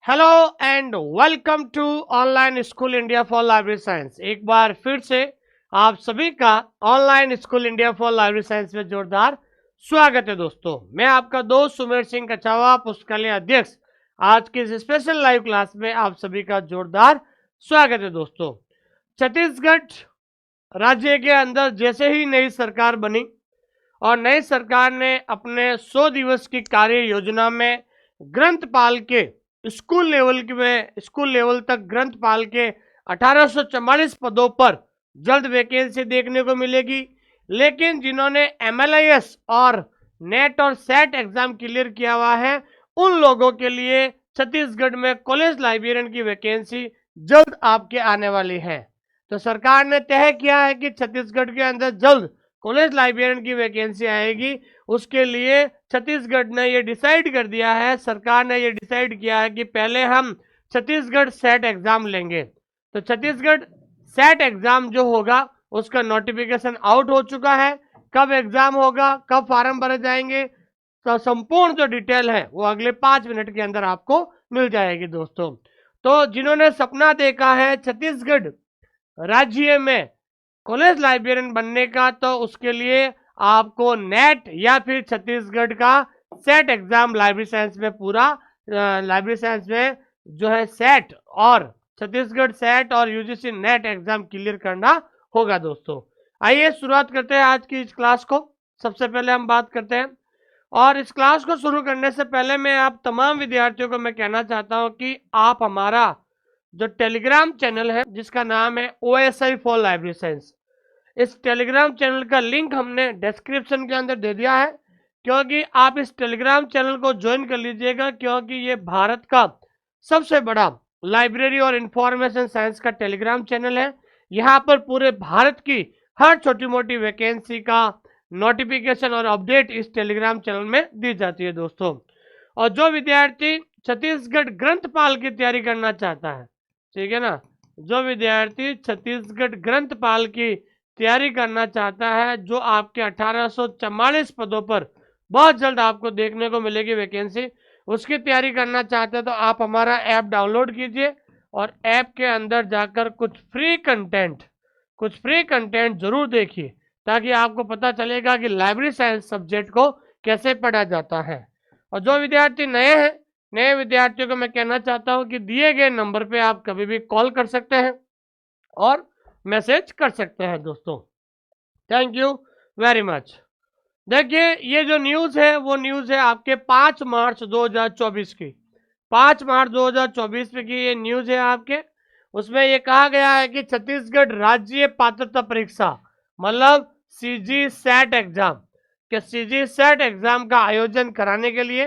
Hello and welcome to online school India for library science. एक बार फिर से आप सभी का online school India for library science में जोरदार स्वागत है। दोस्तों, मैं आपका दोस्त सुमेर सिंह कछावा, पुस्तकालय अध्यक्ष। आज की इस स्पेशल लाइव क्लास में आप सभी का जोरदार स्वागत है। दोस्तों, छत्तीसगढ़ राज्य के अंदर जैसे ही नई सरकार बनी और नई सरकार ने अपने 100 दिवस की कार्य योजना में ग्रंथपाल के स्कूल लेवल तक ग्रंथपाल के 1844 पदों पर जल्द वैकेंसी देखने को मिलेगी। लेकिन जिन्होंने एमएलआईएस और नेट और सेट एग्जाम क्लियर किया हुआ है, उन लोगों के लिए छत्तीसगढ़ में कॉलेज लाइब्रेरियन की वैकेंसी जल्द आपके आने वाली है। तो सरकार ने तय किया है कि छत्तीसगढ़ के अंदर जल्द कॉलेज लाइब्रेरियन की वैकेंसी आएगी। उसके लिए छत्तीसगढ़ ने ये डिसाइड कर दिया है, सरकार ने ये डिसाइड किया है कि पहले हम छत्तीसगढ़ सेट एग्जाम लेंगे। तो छत्तीसगढ़ सेट एग्जाम जो होगा उसका नोटिफिकेशन आउट हो चुका है। कब एग्जाम होगा, कब फॉर्म भरे जाएंगे, तो संपूर्ण जो डिटेल है वो अगले 5 मिनट के अंदर आपको मिल जाएगी। दोस्तों, तो जिन्होंने सपना देखा है छत्तीसगढ़ राज्य में कॉलेज लाइब्रेरियन बनने का, तो उसके लिए आपको नेट या फिर छत्तीसगढ़ का सेट एग्जाम लाइब्रेरी साइंस में पूरा लाइब्रेरी साइंस में जो है सेट और छत्तीसगढ़ सेट और यूजीसी नेट एग्जाम क्लियर करना होगा। दोस्तों, आइए शुरुआत करते हैं आज की इस क्लास को। सबसे पहले हम बात करते हैं, और इस क्लास को शुरू करने से पहले मैं आप तमाम विद्यार्थियों को मैं कहना चाहता हूं कि आप हमारा जो टेलीग्राम चैनल है जिसका नाम है OSI फॉर लाइब्रेरी साइंस, इस टेलीग्राम चैनल का लिंक हमने डिस्क्रिप्शन के अंदर दे दिया है, क्योंकि आप इस टेलीग्राम चैनल को ज्वाइन कर लीजिएगा, क्योंकि ये भारत का सबसे बड़ा लाइब्रेरी और इंफॉर्मेशन साइंस का टेलीग्राम चैनल है। यहाँ पर पूरे भारत की हर छोटी मोटी वैकेंसी का नोटिफिकेशन और अपडेट इस टेलीग्राम चैनल में दी जाती है। दोस्तों, और जो विद्यार्थी छत्तीसगढ़ ग्रंथपाल की तैयारी करना चाहता है, ठीक है ना, जो विद्यार्थी छत्तीसगढ़ ग्रंथपाल की तैयारी करना चाहता है, जो आपके 1844 पदों पर बहुत जल्द आपको देखने को मिलेगी वैकेंसी, उसकी तैयारी करना चाहते हैं, तो आप हमारा ऐप डाउनलोड कीजिए और ऐप के अंदर जाकर कुछ फ्री कंटेंट जरूर देखिए, ताकि आपको पता चलेगा कि लाइब्रेरी साइंस सब्जेक्ट को कैसे पढ़ा जाता है। और जो विद्यार्थी नए हैं, नए विद्यार्थियों को मैं कहना चाहता हूं कि दिए गए नंबर पे आप कभी भी कॉल कर सकते हैं और मैसेज कर सकते हैं। दोस्तों, थैंक यू वेरी मच। देखिए, ये जो न्यूज़ है वो न्यूज़ है आपके 5 मार्च 2024 की। 5 मार्च 2024 में की ये न्यूज़ है आपके। उसमें ये कहा गया है कि छत्तीसगढ़ राज्य पात्रता परीक्षा मतलब सीजी सेट एग्जाम के सीजी सेट एग्जाम का आयोजन कराने के लिए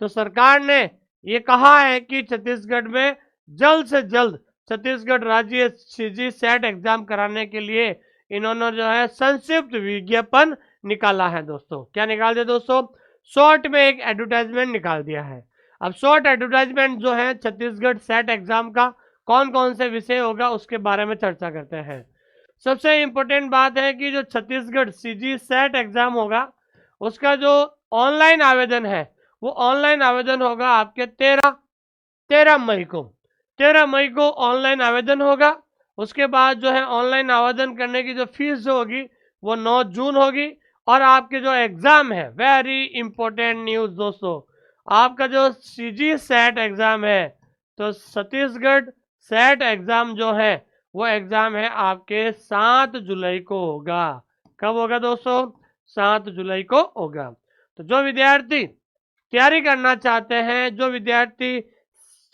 तो सरकार ने ये कहा है कि छत्तीसगढ़ में जल्द से जल्द छत्तीसगढ़ राज्य सीजी सेट एग्जाम कराने के लिए इन्होंने जो है संक्षिप्त विज्ञापन निकाला है। दोस्तों, क्या निकाल दिया दोस्तों? शॉर्ट में एक एडवर्टाइजमेंट निकाल दिया है। अब शॉर्ट एडवर्टाइजमेंट जो है छत्तीसगढ़ सेट एग्जाम का कौन कौन से विषय होगा उसके बारे में चर्चा करते हैं। सबसे इंपॉर्टेंट बात है कि जो छत्तीसगढ़ सीजी सेट एग्जाम होगा उसका जो ऑनलाइन आवेदन है वो ऑनलाइन आवेदन होगा आपके 13 मई को। 13 मई को ऑनलाइन आवेदन होगा। उसके बाद जो है ऑनलाइन आवेदन करने की जो फीस जो होगी वो 9 जून होगी। और आपके जो एग्जाम है, वेरी इंपॉर्टेंट न्यूज़ दोस्तों, आपका जो सीजी सेट एग्जाम है, तो छत्तीसगढ़ सेट एग्जाम जो है वो एग्जाम है आपके 7 जुलाई को होगा। कब होगा दोस्तों? 7 जुलाई को होगा। तो जो विद्यार्थी तैयारी करना चाहते हैं, जो विद्यार्थी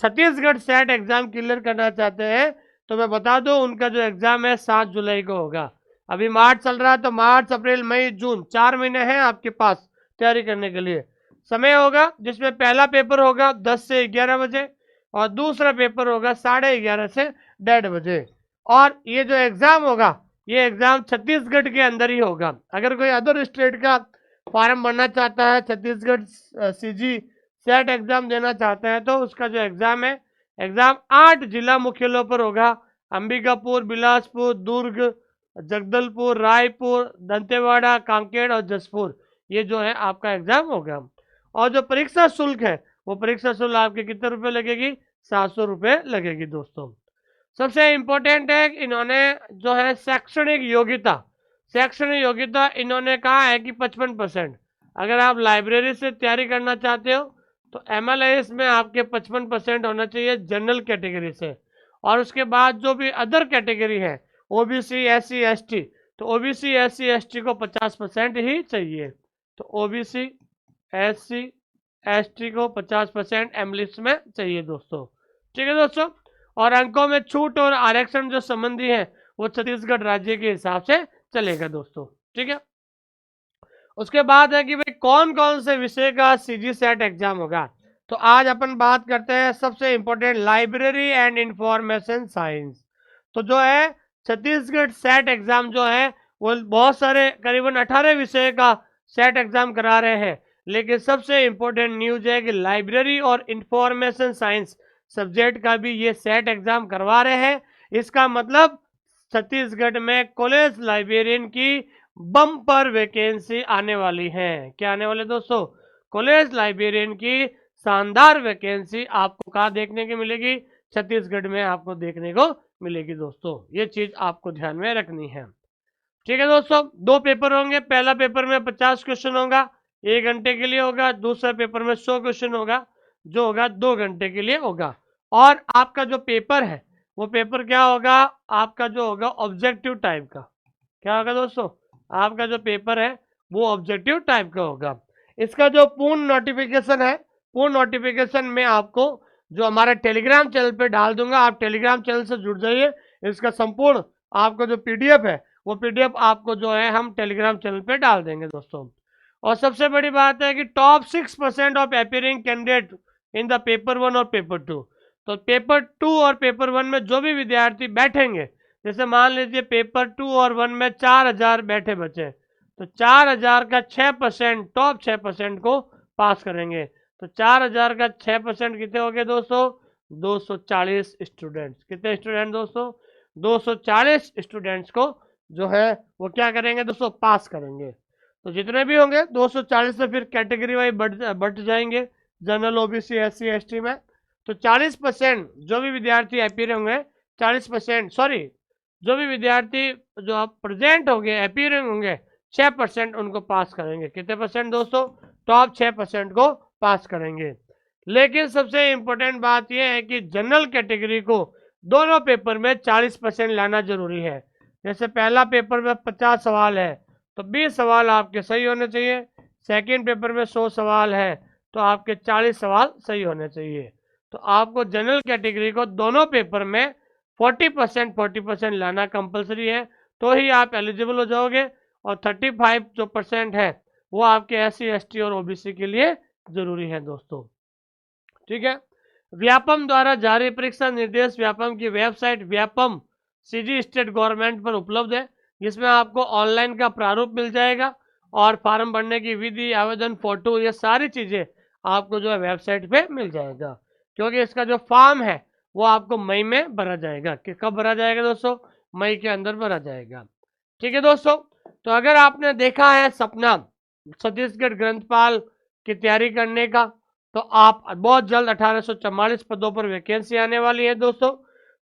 छत्तीसगढ़ सेट एग्जाम क्लियर करना चाहते हैं, तो मैं बता दूं उनका जो एग्जाम है 7 जुलाई को होगा। अभी मार्च चल रहा है, तो मार्च अप्रैल मई जून 4 महीने हैं आपके पास तैयारी करने के लिए। समय होगा जिसमें पहला पेपर होगा 10 से 11 बजे और दूसरा पेपर होगा 11:30 से 1:30 बजे। और ये जो एग्जाम होगा ये एग्जाम छत्तीसगढ़ के अंदर ही होगा। अगर कोई अदर स्टेट का फॉर्म भरना चाहता है, छत्तीसगढ़ सीजी सेट एग्जाम देना चाहता है, तो उसका जो एग्जाम है, एग्जाम 8 जिला मुख्यालयों पर होगा। अंबिकापुर, बिलासपुर, दुर्ग, जगदलपुर, रायपुर, दंतेवाड़ा, कांकेर और जसपुर, ये जो है आपका एग्जाम होगा। और जो परीक्षा शुल्क है वो परीक्षा शुल्क आपके कितने रुपए लगेगी? 700 रुपये लगेगी दोस्तों। सबसे इम्पोर्टेंट है कि इन्होंने जो है शैक्षणिक योग्यता इन्होंने कहा है कि 55%। अगर आप लाइब्रेरी से तैयारी करना चाहते हो तो MLS में आपके 55% होना चाहिए जनरल कैटेगरी से, और उसके बाद जो भी अदर कैटेगरी है OBC SC ST, तो OBC SC ST को 50% ही चाहिए। तो OBC SC ST को 50% MLS में चाहिए दोस्तों। ठीक है दोस्तों, और अंकों में छूट और आरक्षण जो संबंधी है वो छत्तीसगढ़ राज्य के हिसाब से चलेगा दोस्तों। ठीक है, उसके बाद है कि भाई कौन कौन से विषय का CG सेट एग्जाम होगा। तो आज अपन बात करते हैं सबसे important library and information science. तो जो है छत्तीसगढ़ सेट एग्जाम जो है वो बहुत सारे करीबन 18 विषय का सेट एग्जाम करा रहे हैं, लेकिन सबसे इंपॉर्टेंट न्यूज है कि लाइब्रेरी और इंफॉर्मेशन साइंस सब्जेक्ट का भी ये सेट एग्जाम करवा रहे हैं। इसका मतलब छत्तीसगढ़ में कॉलेज लाइब्रेरियन की बम्पर वैकेंसी आने वाली है। क्या आने वाले दोस्तों? कॉलेज लाइब्रेरियन की शानदार वैकेंसी आपको कहाँ देखने की मिलेगी? छत्तीसगढ़ में आपको देखने को मिलेगी दोस्तों। ये चीज आपको ध्यान में रखनी है। ठीक है दोस्तों, 2 पेपर होंगे। पहला पेपर में 50 क्वेश्चन होगा, 1 घंटे के लिए होगा। दूसरा पेपर में 100 क्वेश्चन होगा, जो होगा 2 घंटे के लिए होगा। और आपका जो पेपर है वो पेपर क्या होगा? आपका जो होगा ऑब्जेक्टिव टाइप का। क्या होगा दोस्तों? आपका जो पेपर है वो ऑब्जेक्टिव टाइप का होगा। इसका जो पूर्ण नोटिफिकेशन है, पूर्ण नोटिफिकेशन में आपको जो हमारे टेलीग्राम चैनल पे डाल दूंगा। आप टेलीग्राम चैनल से जुड़ जाइए। इसका संपूर्ण आपको जो PDF है वो PDF आपको जो है हम टेलीग्राम चैनल पे डाल देंगे दोस्तों। और सबसे बड़ी बात है कि top 6% of appearing candidate in the paper 1 और पेपर 2। तो पेपर 2 और पेपर 1 में जो भी विद्यार्थी बैठेंगे, जैसे मान लीजिए पेपर 2 और 1 में 4000 बैठे बचे, तो 4000 का 6% टॉप 6% को पास करेंगे। तो 4000 का 6% कितने हो गए दोस्तों? 240 स्टूडेंट्स। कितने स्टूडेंट दोस्तों? 240 स्टूडेंट्स को जो है वो क्या करेंगे दोस्तों? पास करेंगे। तो जितने भी होंगे 240 से फिर कैटेगरी वाइज बढ़ जाएंगे जनरल OBC SC ST में। तो 40% जो भी विद्यार्थी अपीयर होंगे, 40% सॉरी जो भी विद्यार्थी जो आप प्रेजेंट होंगे अपीयरिंग होंगे 6% उनको पास करेंगे। कितने परसेंट दोस्तों? टॉप 6% को पास करेंगे। लेकिन सबसे इंपॉर्टेंट बात यह है कि जनरल कैटेगरी को दोनों पेपर में 40% लाना जरूरी है। जैसे पहला पेपर में 50 सवाल है तो 20 सवाल आपके सही होने चाहिए। सेकंड पेपर में 100 सवाल है तो आपके 40 सवाल सही होने चाहिए। तो आपको जनरल कैटेगरी को दोनों पेपर में 40% लाना कंपलसरी है, तो ही आप एलिजिबल हो जाओगे। और 35 जो % है वो आपके SC ST और OBC के लिए जरूरी है दोस्तों। ठीक है, व्यापम द्वारा जारी परीक्षा निर्देश व्यापम की website Vyapam CG state government पर उपलब्ध है, जिसमें आपको ऑनलाइन का प्रारूप मिल जाएगा और फॉर्म भरने की विधि, आवेदन, फोटो, ये सारी चीजें आपको जो है वेबसाइट पे मिल जाएगा। क्योंकि इसका जो फॉर्म है वो आपको मई में भरा जाएगा। कि कब भरा जाएगा दोस्तों? मई के अंदर भरा जाएगा। ठीक है दोस्तों, तो अगर आपने देखा है सपना छत्तीसगढ़ ग्रंथपाल की तैयारी करने का, तो आप बहुत जल्द 1844 पदों पर वैकेंसी आने वाली है दोस्तों।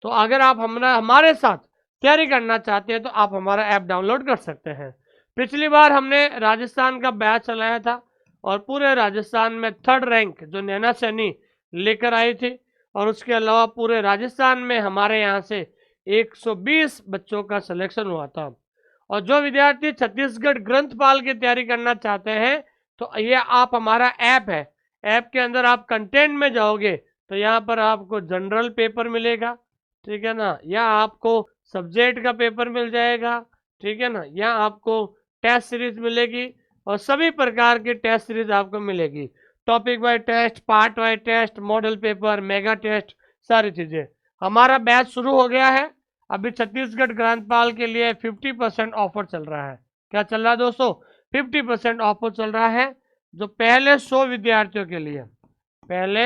तो अगर आप हमारे साथ तैयारी करना चाहते हैं तो आप हमारा ऐप डाउनलोड कर सकते हैं। पिछली बार हमने राजस्थान का बैच चलाया था और पूरे राजस्थान में 3rd रैंक जो नैना सैनी लेकर आई थी, और उसके अलावा पूरे राजस्थान में हमारे यहाँ से 120 बच्चों का सिलेक्शन हुआ था। और जो विद्यार्थी छत्तीसगढ़ ग्रंथपाल की तैयारी करना चाहते हैं तो ये आप हमारा ऐप है, ऐप के अंदर आप कंटेंट में जाओगे तो यहाँ पर आपको जनरल पेपर मिलेगा, ठीक है ना, या आपको सब्जेक्ट का पेपर मिल जाएगा, ठीक है ना, या आपको टेस्ट सीरीज मिलेगी और सभी प्रकार की टेस्ट सीरीज आपको मिलेगी। Topic wise test, part wise test, model paper, mega test, सारी चीजें। हमारा बैच शुरू हो गया है। अभी छत्तीसगढ़ ग्रंथपाल के लिए 50% ऑफर चल रहा है। क्या चल रहा है दोस्तों? 50% ऑफर चल रहा है, जो पहले 100 विद्यार्थियों के लिए, पहले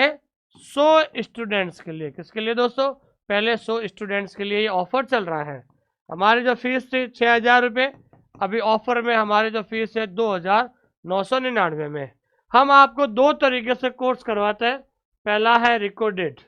100 स्टूडेंट्स के लिए। किसके लिए दोस्तों? पहले 100 स्टूडेंट्स के लिए ये ऑफर चल रहा है। हमारी जो फीस थी 6000 रुपये, अभी ऑफर में हमारी जो फीस है 2999 में। हम आपको 2 तरीके से कोर्स करवाते हैं। पहला है रिकॉर्डेड,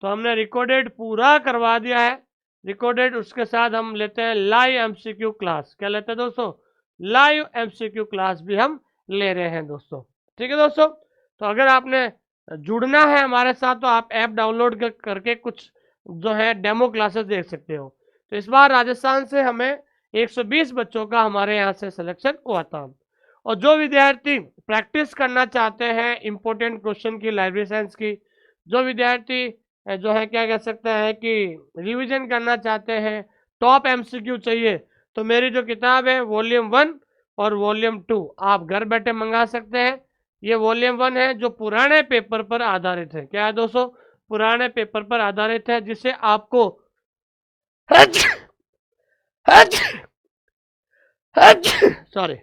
तो हमने रिकॉर्डेड पूरा करवा दिया है। रिकॉर्डेड उसके साथ हम लेते हैं लाइव एमसीक्यू क्लास। क्या लेते हैं दोस्तों? लाइव एमसीक्यू क्लास भी हम ले रहे हैं दोस्तों। ठीक है दोस्तों, तो अगर आपने जुड़ना है हमारे साथ तो आप ऐप डाउनलोड करके कुछ जो है डेमो क्लासेस देख सकते हो। तो इस बार राजस्थान से हमें 120 बच्चों का हमारे यहाँ से सिलेक्शन हुआ था। और जो विद्यार्थी प्रैक्टिस करना चाहते हैं इम्पोर्टेंट क्वेश्चन की, लाइब्रेरी साइंस की, जो विद्यार्थी जो है क्या कह सकते हैं कि रिवीजन करना चाहते हैं, टॉप एमसीक्यू चाहिए, तो मेरी जो किताब है वॉल्यूम 1 और वॉल्यूम 2 आप घर बैठे मंगा सकते हैं। ये वॉल्यूम 1 है जो पुराने पेपर पर आधारित है। क्या है दोस्तों? पुराने पेपर पर आधारित है, जिसे आपको सॉरी,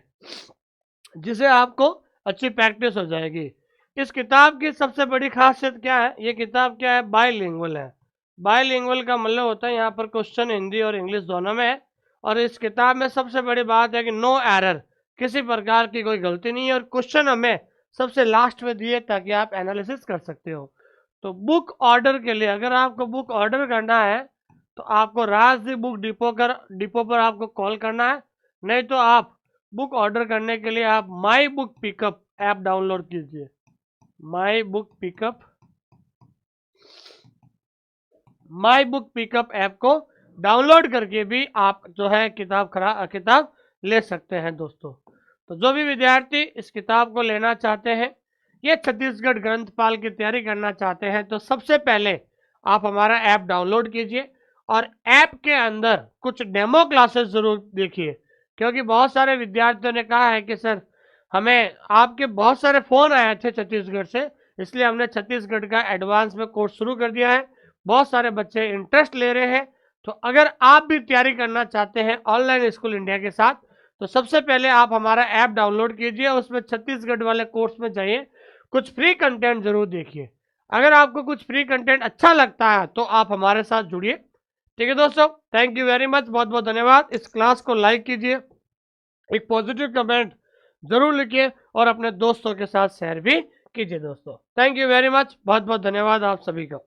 जिसे आपको अच्छी प्रैक्टिस हो जाएगी। इस किताब की सबसे बड़ी खासियत क्या है? ये किताब क्या है? बायलिंगुअल है। बायलिंगुअल का मतलब होता है यहाँ पर क्वेश्चन हिंदी और इंग्लिश दोनों में है। और इस किताब में सबसे बड़ी बात है कि नो एरर, किसी प्रकार की कोई गलती नहीं है। और क्वेश्चन हमें सबसे लास्ट में दिए ताकि आप एनालिसिस कर सकते हो। तो बुक ऑर्डर के लिए, अगर आपको बुक ऑर्डर करना है तो आपको राजदीप बुक डिपो पर आपको कॉल करना है। नहीं तो आप बुक ऑर्डर करने के लिए आप my book pickup app download कीजिए। माई बुक पिकअप ऐप को डाउनलोड करके भी आप जो है किताब ले सकते हैं दोस्तों। तो जो भी विद्यार्थी इस किताब को लेना चाहते हैं, ये छत्तीसगढ़ ग्रंथपाल की तैयारी करना चाहते हैं, तो सबसे पहले आप हमारा ऐप डाउनलोड कीजिए और ऐप के अंदर कुछ डेमो क्लासेस जरूर देखिए। क्योंकि बहुत सारे विद्यार्थियों ने कहा है कि सर हमें आपके बहुत सारे फ़ोन आए थे छत्तीसगढ़ से, इसलिए हमने छत्तीसगढ़ का एडवांस में कोर्स शुरू कर दिया है। बहुत सारे बच्चे इंटरेस्ट ले रहे हैं। तो अगर आप भी तैयारी करना चाहते हैं ऑनलाइन स्कूल इंडिया के साथ, तो सबसे पहले आप हमारा ऐप डाउनलोड कीजिए, उसमें छत्तीसगढ़ वाले कोर्स में जाइए, कुछ फ्री कंटेंट जरूर देखिए। अगर आपको कुछ फ्री कंटेंट अच्छा लगता है तो आप हमारे साथ जुड़िए। ठीक है दोस्तों, थैंक यू वेरी मच, बहुत बहुत धन्यवाद। इस क्लास को लाइक कीजिए, एक पॉजिटिव कमेंट जरूर लिखिए और अपने दोस्तों के साथ शेयर भी कीजिए दोस्तों। थैंक यू वेरी मच, बहुत बहुत धन्यवाद आप सभी का।